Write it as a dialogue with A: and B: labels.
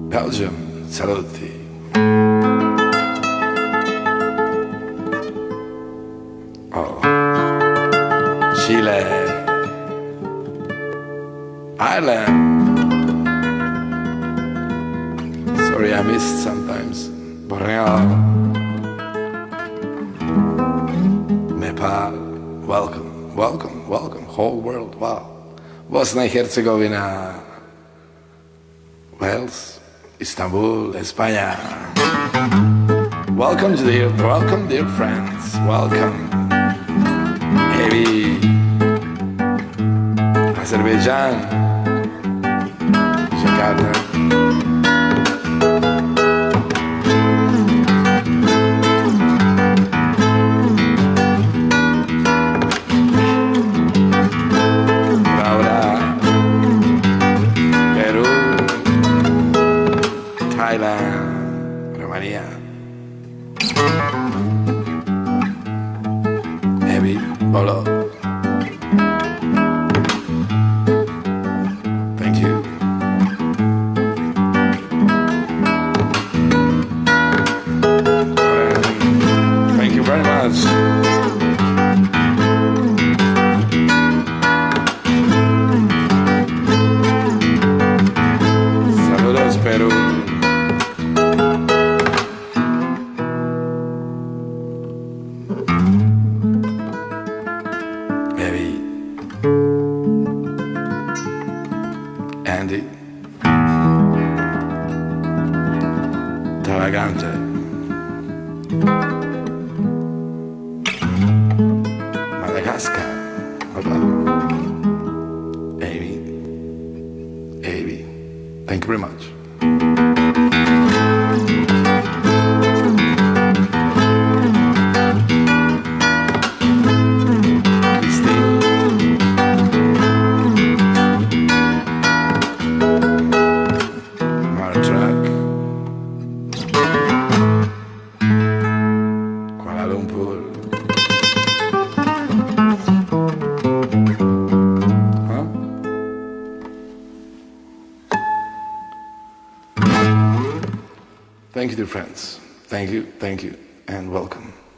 A: Belgium, saluti. Oh, Chile, Ireland. Sorry, I missed sometimes. Borneo, Nepal. Welcome, welcome, welcome, whole world. Wow. Bosnia and Herzegovina, Wales, Istanbul, España. Welcome, dear friends. Welcome. Heavy. Azerbaijan, Jakarta. Thailand, Romania, Heavy, Bolo. Thank you. Thank you very much. Saludos, Perú. Maybe Andy, Taragante, Madagascar, Amy, thank you very much. Kuala Lumpur. Huh? Thank you, dear friends. Thank you, and welcome.